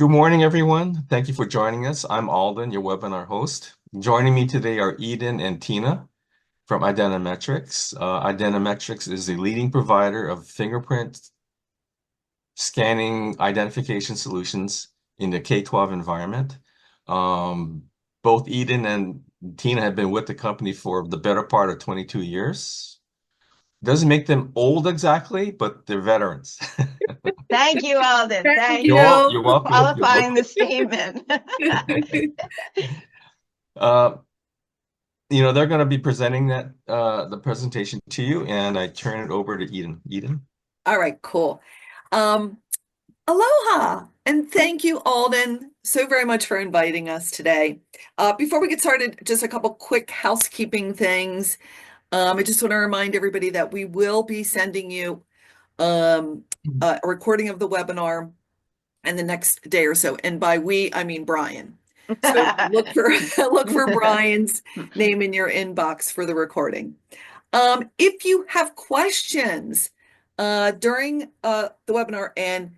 Good morning, everyone. Thank you for joining us. I'm Alden, your webinar host. Joining me today are Eden and Tina from Identimetrics. Identimetrics is the leading provider of fingerprint scanning identification solutions in the K-12 environment. Um, Both Eden and Tina have been with the company for the better part of 22 years. Doesn't make them old exactly, but they're veterans. Thank you, Alden. Thank Thank you you. You're for welcome. You're qualifying the statement. Uh, they're going to be presenting the presentation to you, and I turn it over to Eden. Eden? All right, cool. Um, Aloha, and thank you, Alden, so very much for inviting us today. Before we get started, just a couple quick housekeeping things. I just want to remind everybody that we will be sending you a recording of the webinar in the next day or so. And by we, I mean Brian. So look for look for Brian's name in your inbox for the recording. If you have questions during the webinar, and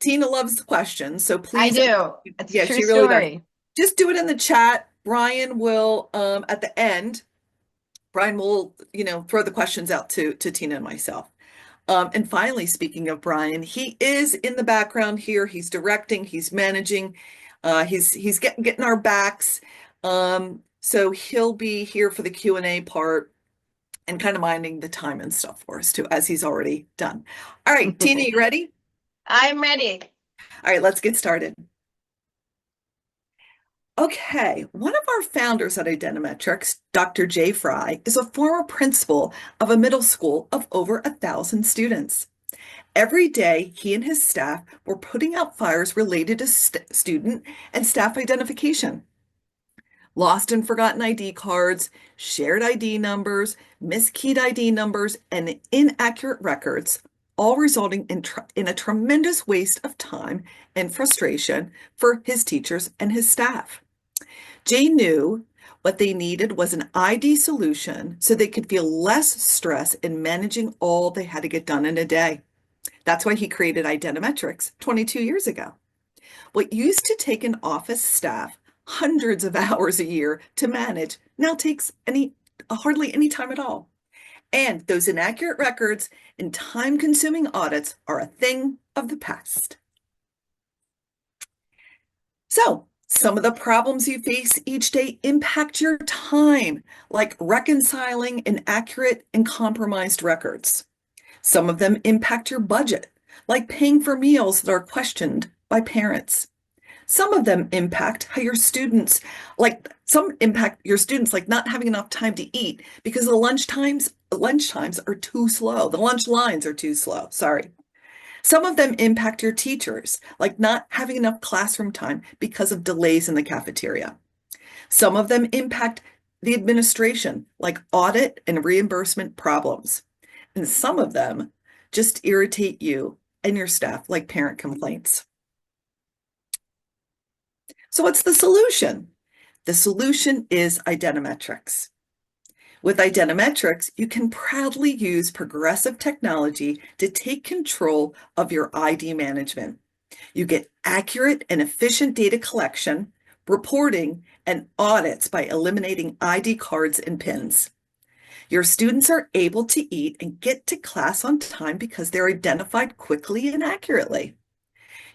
Tina loves the questions, so I please, do. It's a yeah, true she really does. story. Just do it in the chat. Brian will, at the end, Brian will, throw the questions out to Tina and myself. And finally, speaking of Brian, he is in the background here. He's directing, he's managing, he's getting our backs. So he'll be here for the Q&A part and kind of minding the time and stuff for us too, as he's already done. All right, Tina, you ready? I'm ready. All right, let's get started. Okay, one of our founders at Identimetrics, Dr. Jay Fry, is a former principal of a middle school of over 1,000 students. Every day, he and his staff were putting out fires related to student and staff identification. Lost and forgotten ID cards, shared ID numbers, miskeyed ID numbers, and inaccurate records, all resulting in a tremendous waste of time and frustration for his teachers and his staff. Jay knew what they needed was an ID solution so they could feel less stress in managing all they had to get done in a day. That's why he created Identimetrics 22 years ago. What used to take an office staff hundreds of hours a year to manage now takes hardly any time at all. And those inaccurate records and time-consuming audits are a thing of the past. So, some of the problems you face each day impact your time, like reconciling inaccurate and compromised records. Some of them impact your budget, like paying for meals that are questioned by parents. Some of them impact how your students, like not having enough time to eat because the lunch times are too slow. The lunch lines are too slow. Sorry. Some of them impact your teachers, like not having enough classroom time because of delays in the cafeteria. Some of them impact the administration, like audit and reimbursement problems. And some of them just irritate you and your staff, like parent complaints. So what's the solution? The solution is Identimetrics. With Identimetrics, you can proudly use progressive technology to take control of your ID management. You get accurate and efficient data collection, reporting, and audits by eliminating ID cards and pins. Your students are able to eat and get to class on time because they're identified quickly and accurately.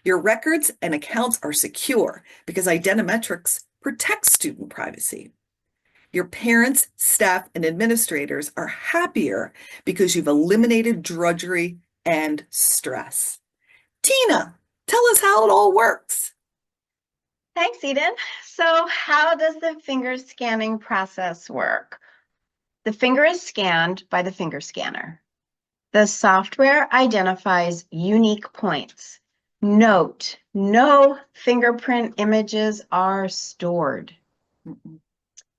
Your records and accounts are secure because Identimetrics protects student privacy. Your parents, staff, and administrators are happier because you've eliminated drudgery and stress. Tina, tell us how it all works. Thanks, Eden. So how does the finger scanning process work? The finger is scanned by the finger scanner. The software identifies unique points. Note, no fingerprint images are stored.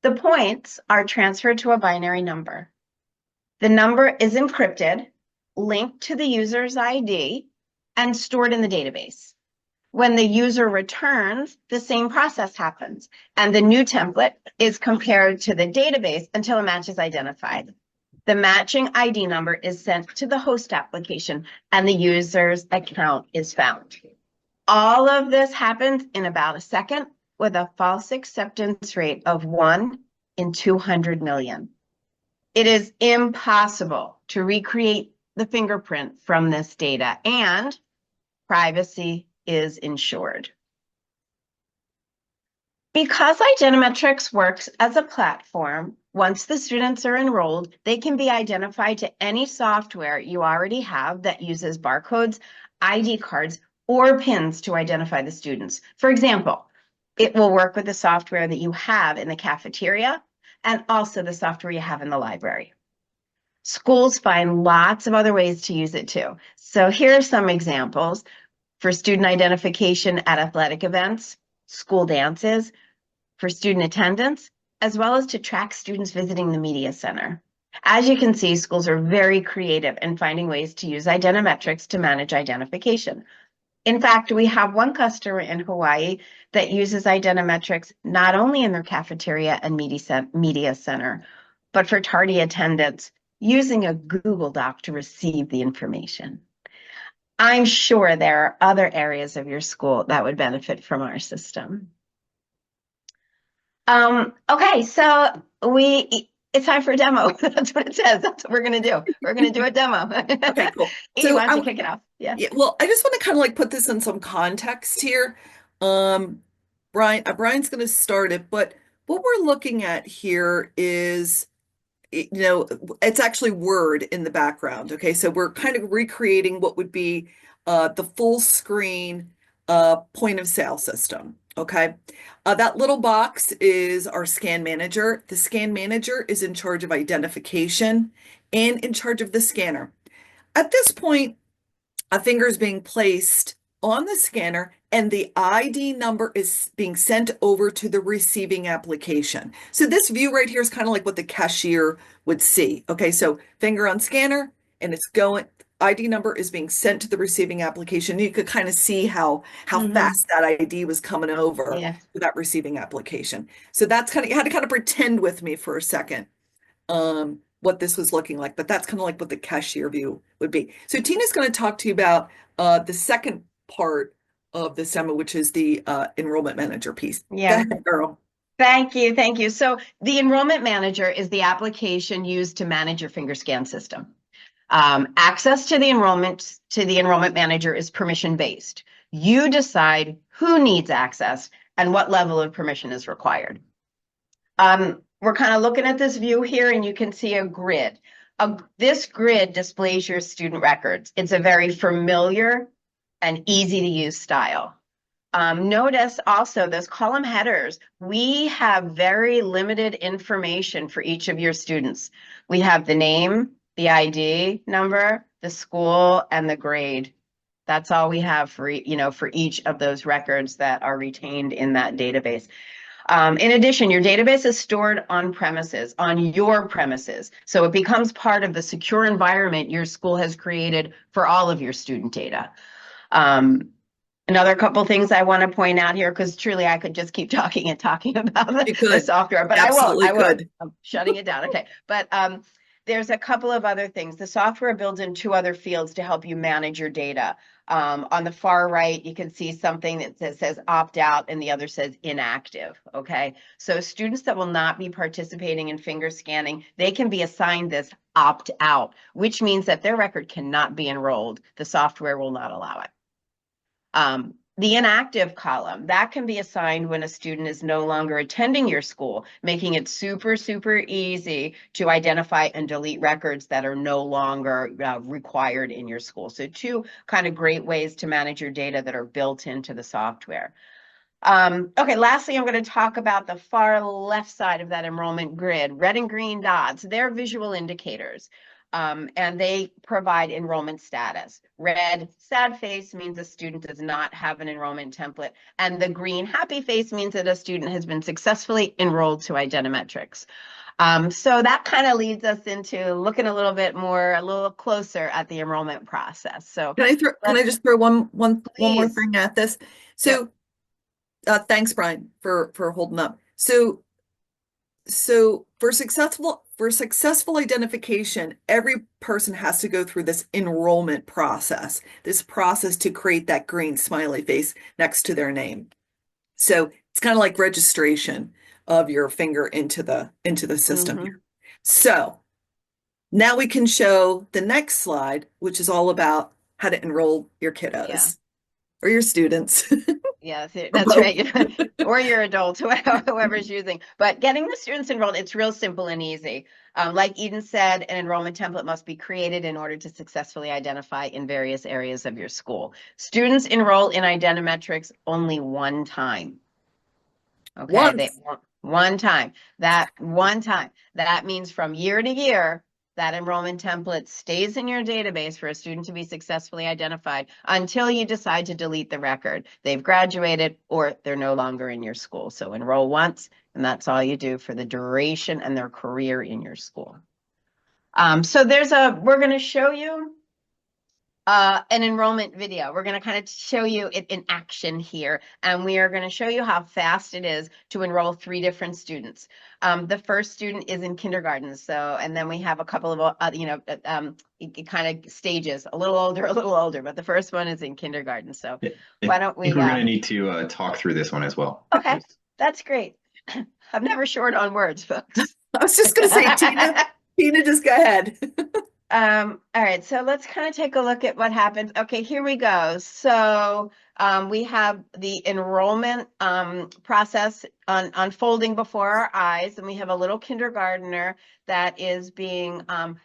The points are transferred to a binary number. The number is encrypted, linked to the user's ID, and stored in the database. When the user returns, the same process happens, and the new template is compared to the database until a match is identified. The matching ID number is sent to the host application, and the user's account is found. All of this happens in about a second with a false acceptance rate of 1 in 200 million. It is impossible to recreate the fingerprint from this data, and privacy is ensured. Because Identimetrics works as a platform, once the students are enrolled, they can be identified to any software you already have that uses barcodes, ID cards, or pins to identify the students. For example, it will work with the software that you have in the cafeteria and also the software you have in the library. Schools find lots of other ways to use it too. So here are some examples for student identification at athletic events, school dances, for student attendance, as well as to track students visiting the media center. As you can see, schools are very creative in finding ways to use Identimetrics to manage identification. In fact, we have one customer in Hawaii that uses Identimetrics not only in their cafeteria and media center, but for tardy attendance using a Google Doc to receive the information. I'm sure there are other areas of your school that would benefit from our system. Okay, so it's time for a demo. That's what it says. That's what we're gonna do. We're gonna do a demo. Okay, cool. Edie, So why don't you kick it off? Yeah. well, I just want to kind of like put this in some context here. Um, Brian's going to start it, but what we're looking at here is, it's actually Word in the background. Okay, so we're kind of recreating what would be the full screen point of sale system. Okay, that little box is our scan manager. The scan manager is in charge of identification and in charge of the scanner. At this point, a finger is being placed on the scanner and the ID number is being sent over to the receiving application. So this view right here is kind of like what the cashier would see. Okay, so finger on scanner and it's going, ID number is being sent to the receiving application. You could kind of see how fast that ID was coming over to that receiving application. So that's kind of, you had to kind of pretend with me for a second. What this was looking like, but that's kind of like what the cashier view would be. So Tina's going to talk to you about the second part of the demo, which is the enrollment manager piece. Yeah. Go ahead, girl. Thank you. Thank you. So the enrollment manager is the application used to manage your finger scan system. Access to the enrollment manager is permission based. You decide who needs access and what level of permission is required. We're kind of looking at this view here and you can see a grid. This grid displays your student records. It's a very familiar and easy to use style. Notice also those column headers. We have very limited information for each of your students. We have the name, the ID number, the school, and the grade. That's all we have for each of those records that are retained in that database. In addition, your database is stored on premises, on your premises. So it becomes part of the secure environment your school has created for all of your student data. Another couple things I want to point out here, because truly I could just keep talking and talking about the software, but I won't. I'm shutting it down. Okay, but there's a couple of other things. The software builds in two other fields to help you manage your data. On the far right, you can see something that says opt out and the other says inactive, okay? So students that will not be participating in finger scanning, they can be assigned this opt out, which means that their record cannot be enrolled. The software will not allow it. The inactive column, that can be assigned when a student is no longer attending your school, making it super, super easy to identify and delete records that are no longer required in your school. So two kind of great ways to manage your data that are built into the software. Okay, lastly, I'm going to talk about the far left side of that enrollment grid. Red and green dots, they're visual indicators. And they provide enrollment status. Red, sad face means a student does not have an enrollment template. And the green, happy face means that a student has been successfully enrolled to Identimetrics. So that kind of leads us into looking a little closer at the enrollment process. So can I just throw one more thing at this? So thanks, Brian, for holding up. So So for successful identification, every person has to go through this enrollment process, this process to create that green smiley face next to their name. So it's kind of like registration of your finger into the system here. So now we can show the next slide, which is all about how to enroll your kiddos or your students. Yes, Or that's both. right. Or your adults, whoever's using. But getting the students enrolled, it's real simple and easy. Like Eden said, an enrollment template must be created in order to successfully identify in various areas of your school. Students enroll in Identimetrics only one time. Okay, they Once. one time. That one time. That means from year to year, that enrollment template stays in your database for a student to be successfully identified until you decide to delete the record. They've graduated or they're no longer in your school. So enroll once, and that's all you do for the duration and their career in your school. So we're going to show you an enrollment video. We're going to kind of show you it in action here, and we are going to show you how fast it is to enroll 3 different students. The first student is in kindergarten, and then we have a couple of kind of stages, a little older, but the first one is in kindergarten. So why don't I think we? we're going to need to talk through this one as well. Okay, that's great. I'm never short on words, folks. I was just going to say, Tina, just go ahead. All right, so let's kind of take a look at what happens. Okay, here we go. So we have the enrollment process unfolding before our eyes, and we have a little kindergartner that is being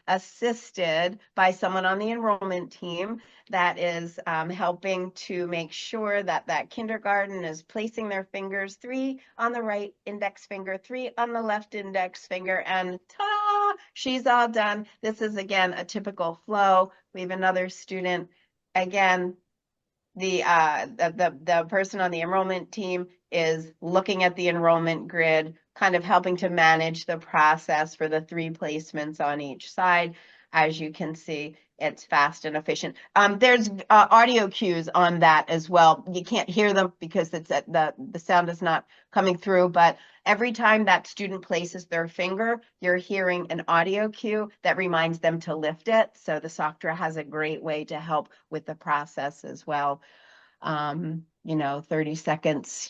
assisted by someone on the enrollment team that is helping to make sure that that kindergarten is placing their fingers, 3 on the right index finger, 3 on the left index finger, and ta-da, she's all done. This is, again, a typical flow. We have another student. Again, the person on the enrollment team is looking at the enrollment grid, kind of helping to manage the process for the 3 placements on each side. As you can see, it's fast and efficient. There's audio cues on that as well. You can't hear them because the sound is not coming through, but every time that student places their finger, you're hearing an audio cue that reminds them to lift it. So the software has a great way to help with the process as well. 30 seconds,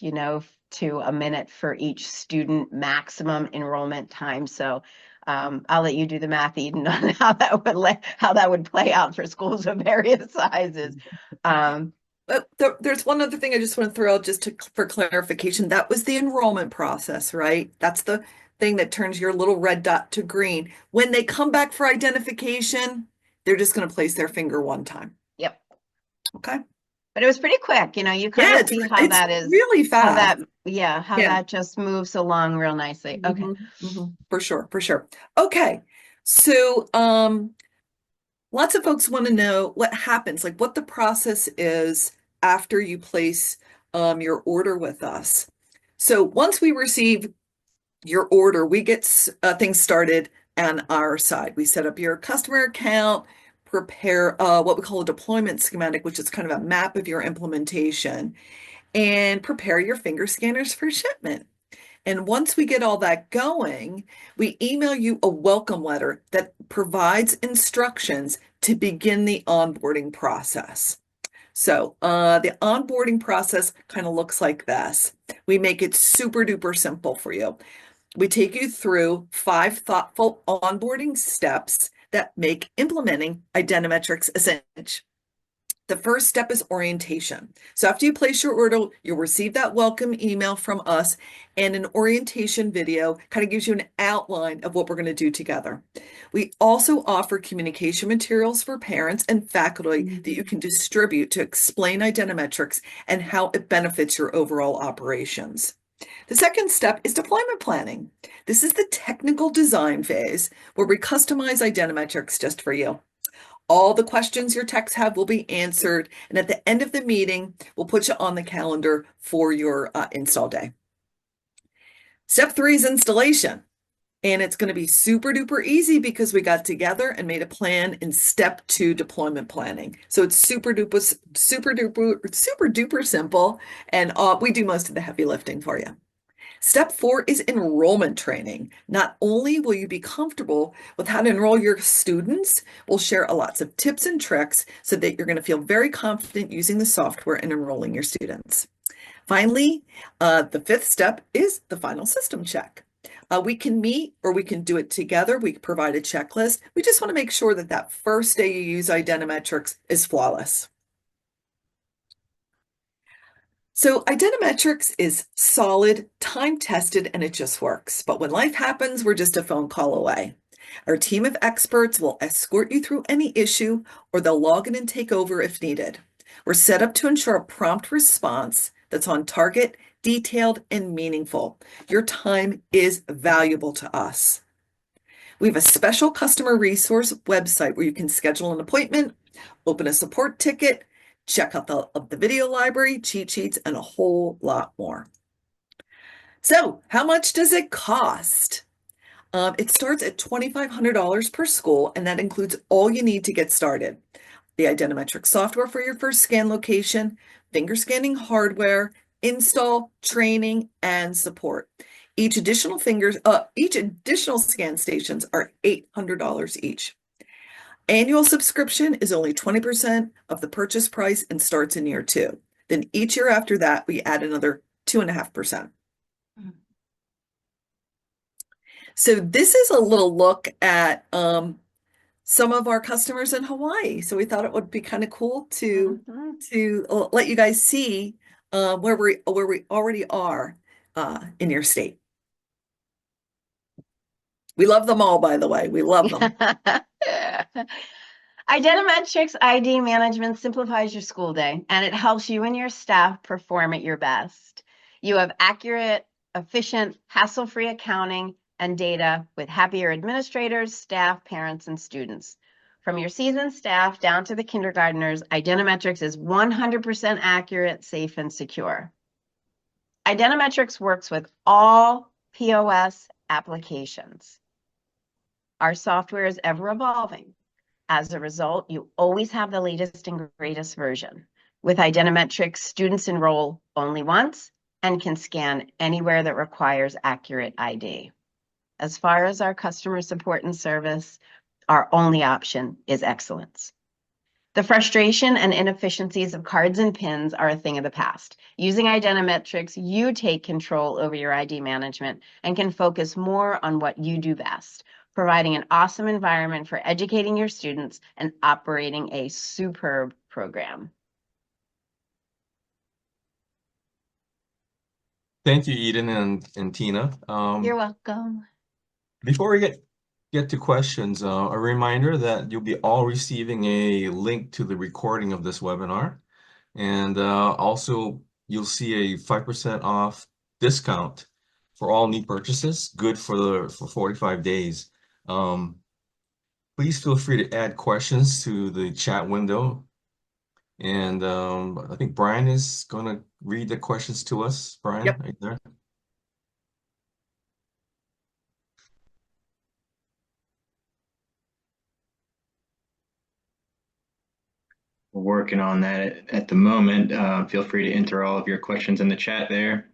to a minute for each student maximum enrollment time. So I'll let you do the math, Eden, on how that would play out for schools of various sizes. But there's one other thing I just want to throw out for clarification. That was the enrollment process, right? That's the thing that turns your little red dot to green. When they come back for identification, they're just going to place their finger one time. Yep. Okay. But it was pretty quick, you kind of see how that is really fast. How that just moves along real nicely. Okay. For sure. Okay. So, lots of folks want to know what happens, like what the process is after you place your order with us. So once we receive your order, we get things started on our side. We set up your customer account, prepare what we call a deployment schematic, which is kind of a map of your implementation, and prepare your finger scanners for shipment. And once we get all that going, we email you a welcome letter that provides instructions to begin the onboarding process. So the onboarding process kind of looks like this. We make it super duper simple for you. We take you through 5 thoughtful onboarding steps that make implementing Identimetrics essential. The first step is orientation. So after you place your order, you'll receive that welcome email from us, and an orientation video kind of gives you an outline of what we're going to do together. We also offer communication materials for parents and faculty that you can distribute to explain Identimetrics and how it benefits your overall operations. The second step is deployment planning. This is the technical design phase where we customize Identimetrics just for you. All the questions your techs have will be answered, and at the end of the meeting, we'll put you on the calendar for your install day. Step 3 is installation, and it's going to be super duper easy because we got together and made a plan in step 2 deployment planning. So it's super duper simple, and we do most of the heavy lifting for you. Step 4 is enrollment training. Not only will you be comfortable with how to enroll your students, we'll share lots of tips and tricks so that you're going to feel very confident using the software and enrolling your students. Finally, the 5th step is the final system check. We can meet or we can do it together. We provide a checklist. We just want to make sure that that first day you use Identimetrics is flawless. So Identimetrics is solid, time-tested, and it just works. But when life happens, we're just a phone call away. Our team of experts will escort you through any issue, or they'll log in and take over if needed. We're set up to ensure a prompt response that's on target, detailed, and meaningful. Your time is valuable to us. We have a special customer resource website where you can schedule an appointment, open a support ticket, check out the video library, cheat sheets, and a whole lot more. So how much does it cost? It starts at $2,500 per school, and that includes all you need to get started. The Identimetrics software for your first scan location, finger scanning hardware, install, training, and support. Each additional scan stations are $800 each. Annual subscription is only 20% of the purchase price and starts in year 2. Then each year after that, we add another 2.5%. So this is a little look at some of our customers in Hawaii. So we thought it would be kind of cool to let you guys see where we already are in your state. We love them all, by the way. We love them. Identimetrics ID management simplifies your school day, and it helps you and your staff perform at your best. You have accurate, efficient, hassle-free accounting and data with happier administrators, staff, parents, and students. From your seasoned staff down to the kindergartners, Identimetrics is 100% accurate, safe, and secure. Identimetrics works with all POS applications. Our software is ever evolving. As a result, you always have the latest and greatest version. With Identimetrics, students enroll only once and can scan anywhere that requires accurate ID. As far as our customer support and service, our only option is excellence. The frustration and inefficiencies of cards and pins are a thing of the past. Using Identimetrics, you take control over your ID management and can focus more on what you do best, providing an awesome environment for educating your students and operating a superb program. Thank you, Eden and Tina. You're welcome. Before we get to questions, a reminder that you'll be all receiving a link to the recording of this webinar. And also, you'll see a 5% off discount for all new purchases, good for 45 days. Please feel free to add questions to the chat window. And I think Brian is going to read the questions to us. Brian, Yep. are you there? We're working on that at the moment. Feel free to enter all of your questions in the chat there.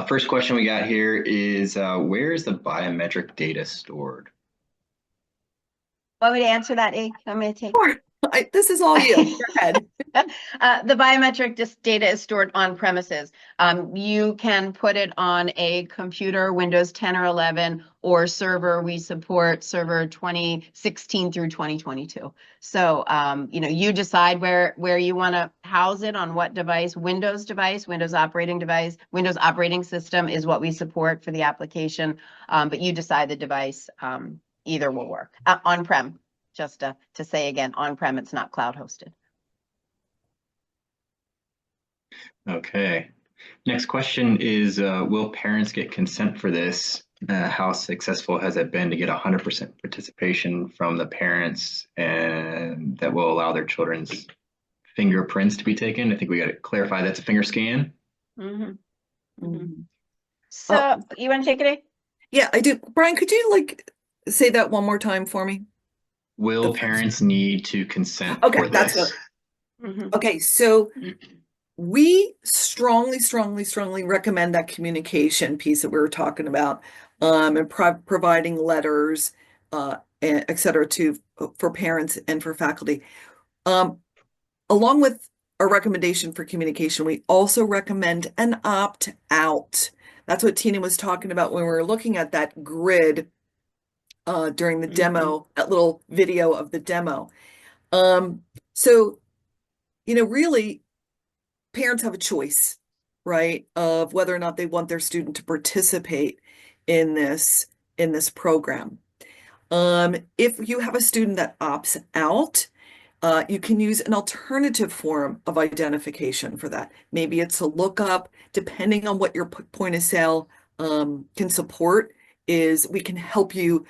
First question we got here is, where is the biometric data stored? Want me to answer that, Ig? Want me to take? Sure. This is all you. Go ahead. The biometric data is stored on premises. You can put it on a computer, Windows 10 or 11, or server. We support server 2016 through 2022. So, you decide where you want to house it, on what device. Windows operating system is what we support for the application. But you decide the device. Either will work. On-prem. Just to say again, on-prem, it's not cloud hosted. Okay. Next question is, will parents get consent for this? How successful has it been to get 100% participation from the parents, and that will allow their children's fingerprints to be taken? I think we got to clarify that's a finger scan. So you want to take it, Ig? Yeah, I do. Brian, could you say that one more time for me? Will parents need to consent Okay, for that's this? what. Okay, so We strongly, strongly, strongly recommend that communication piece that we were talking about, and providing letters, et cetera, for parents and for faculty. Along with a recommendation for communication, we also recommend an opt-out. That's what Tina was talking about when we were looking at that grid during the demo, that little video of the demo. So, really, parents have a choice, right, of whether or not they want their student to participate in this program. If you have a student that opts out, you can use an alternative form of identification for that. Maybe it's a lookup, depending on what your point of sale can support, is we can help you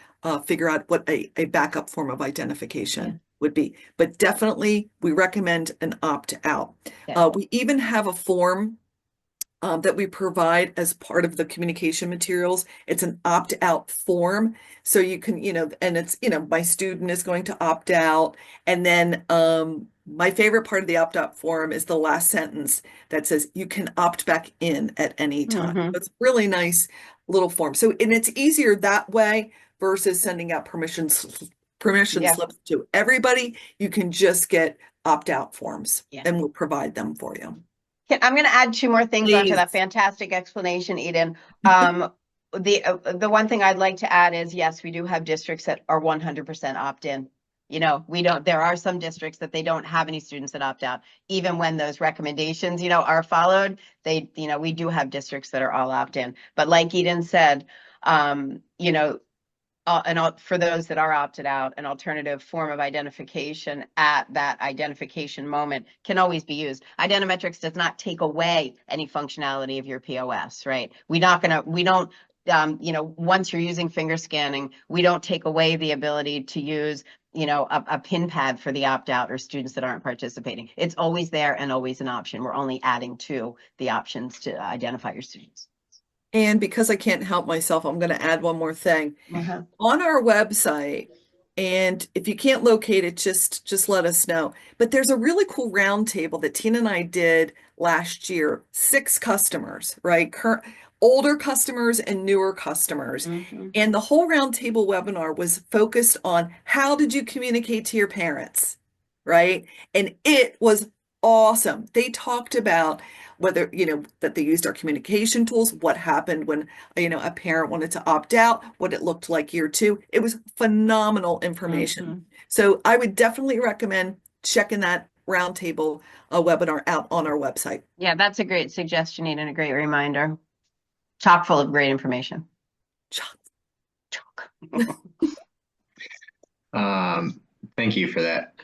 figure out what a backup form of identification would be. But definitely, we recommend an opt-out. We even have a form that we provide as part of the communication materials. It's an opt-out form. So you can, and it's, my student is going to opt out. And then my favorite part of the opt-out form is the last sentence that says you can opt back in at any time. It's really nice little form. So, and it's easier that way versus sending out permission slips to everybody. You can just get opt-out forms and we'll provide them for you. I'm going to add two more things onto Please. that fantastic explanation, Eden. The one thing I'd like to add is, yes, we do have districts that are 100% opt-in. There are some districts that they don't have any students that opt out. Even when those recommendations, are followed, we do have districts that are all opt-in. But like Eden said, for those that are opted out, an alternative form of identification at that identification moment can always be used. Identimetrics does not take away any functionality of your POS, right? Once you're using finger scanning, we don't take away the ability to use, a pin pad for the opt-out or students that aren't participating. It's always there and always an option. We're only adding to the options to identify your students. And because I can't help myself, I'm going to add one more thing. On our website, and if you can't locate it, just let us know. But there's a really cool roundtable that Tina and I did last year, 6 customers, right? Older customers and newer customers. And the whole roundtable webinar was focused on how did you communicate to your parents, right? And it was awesome. They talked about whether, that they used our communication tools, what happened when, a parent wanted to opt out, what it looked like year 2. It was phenomenal information. So I would definitely recommend checking that roundtable webinar out on our website. Yeah, that's a great suggestion, and a great reminder. Chock full of great information. Chock. Thank you for that.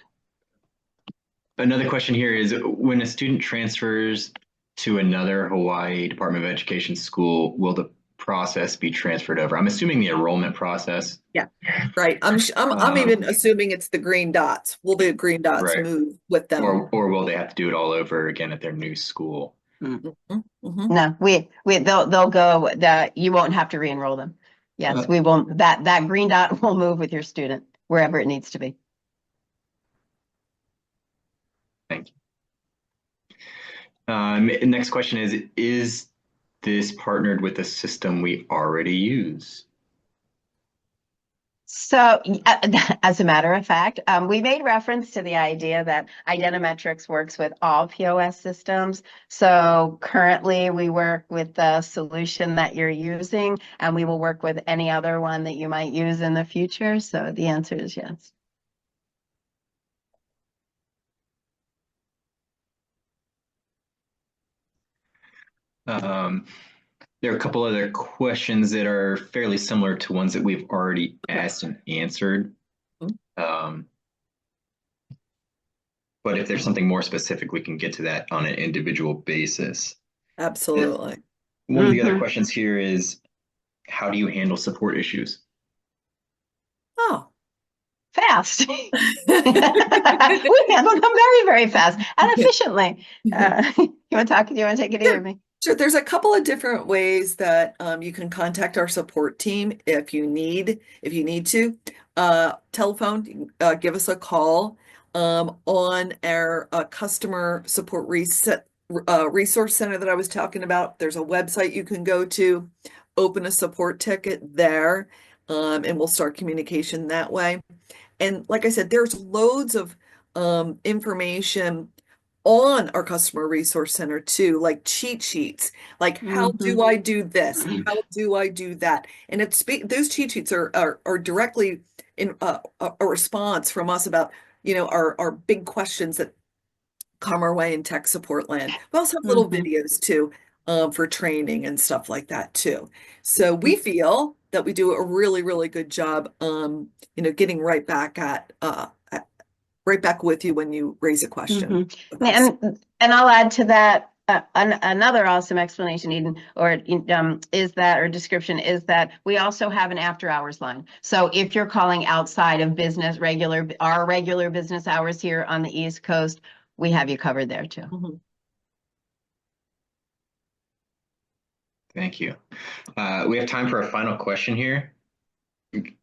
Another question here is, when a student transfers to another Hawaii Department of Education school, will the process be transferred over? I'm assuming the enrollment process. Yeah, right. I'm even assuming it's the green dots. Will the green dots move with them? Or will they have to do it all over again at their new school? No, they'll go. You won't have to re-enroll them. Yes, we won't. That green dot will move with your student wherever it needs to be. Thank you. Next question is this partnered with a system we already use? So, as a matter of fact, we made reference to the idea that Identimetrics works with all POS systems. So currently we work with the solution that you're using, and we will work with any other one that you might use in the future. So the answer is yes. There are a couple other questions that are fairly similar to ones that we've already asked and answered. But if there's something more specific, we can get to that on an individual basis. Absolutely. One of the other questions here is, how do you handle support issues? Oh, fast. We handle them very, very fast and efficiently. Do you want to take it either, me? Sure. There's a couple of different ways that you can contact our support team if you need to. Telephone, give us a call on our customer support resource center that I was talking about, there's a website you can go to, open a support ticket there, and we'll start communication that way. And like I said, there's loads of information on our customer resource center too, like cheat sheets, like how do I do this? How do I do that? And those cheat sheets are directly in a response from us about, our big questions that come our way in tech support land. We also have little videos too, for training and stuff like that too. So we feel that we do a really, really good job, getting right back right back with you when you raise a question. And I'll add to that another awesome explanation, Eden, or description is that we also have an after hours line. So if you're calling outside of our regular business hours here on the East Coast, we have you covered there too. Thank you. We have time for a final question here.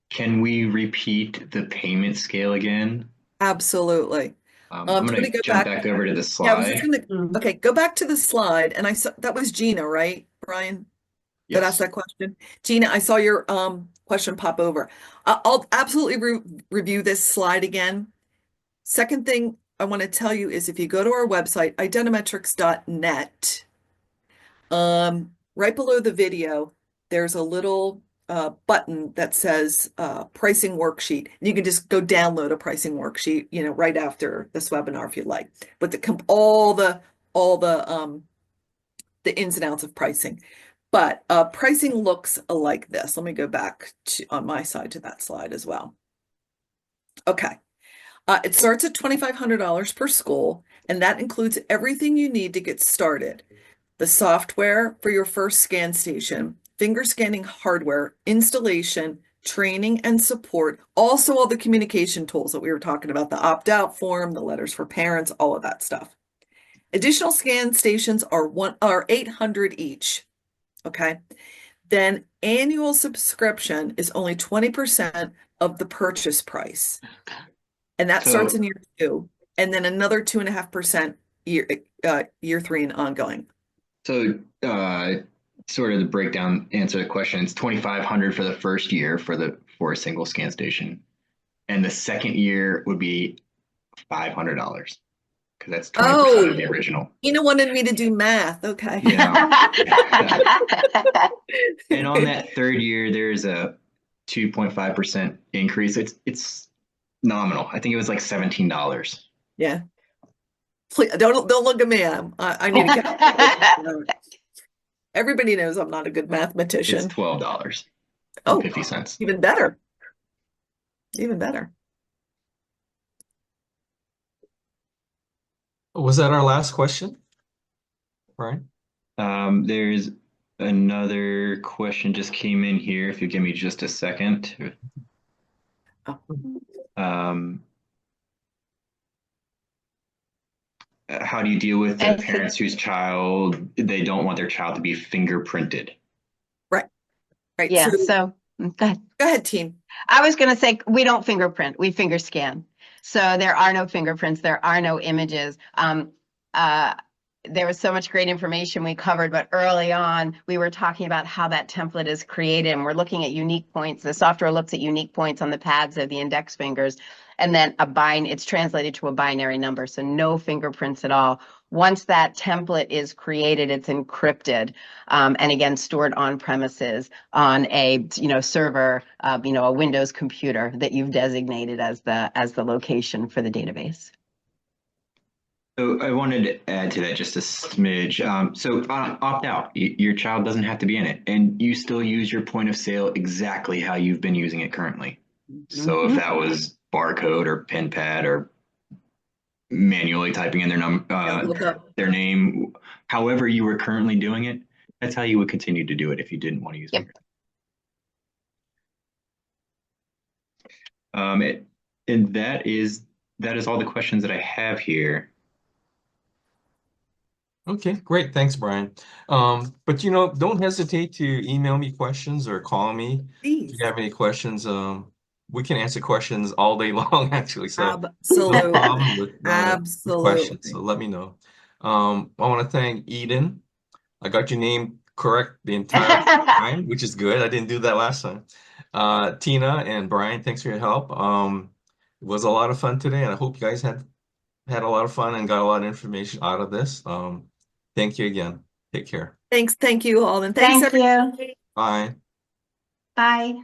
Can we repeat the payment scale again? Absolutely. I'm going to jump back over to the slide. Yeah, I was just okay, go back to the slide. And I saw that was Gina, right, Brian? That asked that question. Gina, I saw your question pop over. I'll absolutely review this slide again. Second thing I want to tell you is if you go to our website, identimetrics.net, right below the video, there's a little button that says pricing worksheet. And you can just go download a pricing worksheet, right after this webinar if you'd like. But all the ins and outs of pricing. But pricing looks like this. Let me go back on my side to that slide as well. Okay. It starts at $2,500 per school, and that includes everything you need to get started. The software for your first scan station, finger scanning hardware, installation, training and support, also all the communication tools that we were talking about, the opt-out form, the letters for parents, all of that stuff. Additional scan stations are $800 each. Okay. Then annual subscription is only 20% of the purchase price. And that starts in year 2, and then another 2.5% year 3 and ongoing. So sort of the breakdown answer the question, it's $2,500 for the first year for a single scan station. And the second year would be $500 because that's 20% of the original. Ina wanted me to do math. Okay. Yeah. And on that third year, there's a 2.5% increase. It's nominal. I think it was like $17. Yeah. Please, don't look at me. I need to calculate. Everybody knows I'm not a good mathematician. It's $12. Oh, 50 cents. Even better. Even better. Was that our last question? Right. There's another question just came in here. If you give me just a second. How do you deal with the parents whose they don't want their child to be fingerprinted? Right. Yeah. So go ahead. Go ahead, team. I was going to say we don't fingerprint, we finger scan. So there are no fingerprints, there are no images. There was so much great information we covered, but early on we were talking about how that template is created, and we're looking at unique points. The software looks at unique points on the pads of the index fingers, and then it's translated to a binary number, so no fingerprints at all. Once that template is created, it's encrypted, and again stored on premises on a server, a Windows computer that you've designated as the location for the database. So I wanted to add to that just a smidge. So opt out. Your child doesn't have to be in it, and you still use your point of sale exactly how you've been using it currently. So if that was barcode or pen pad or manually typing in their name, however you were currently doing it, that's how you would continue to do it if you didn't want to use it. And that is all the questions that I have here. Okay, great. Thanks, Brian. But don't hesitate to email me questions or call me if you have any questions. We can answer questions all day long, actually. So Absolutely. no problem with Absolutely. questions. So let me know. I want to thank Eden. I got your name correct the entire time, which is good. I didn't do that last time. Tina and Brian, thanks for your help. It was a lot of fun today, and I hope you guys had a lot of fun and got a lot of information out of this. Thank you again. Take care. Thanks. Thank you all. And thanks, Thank you. everybody. Bye. Bye.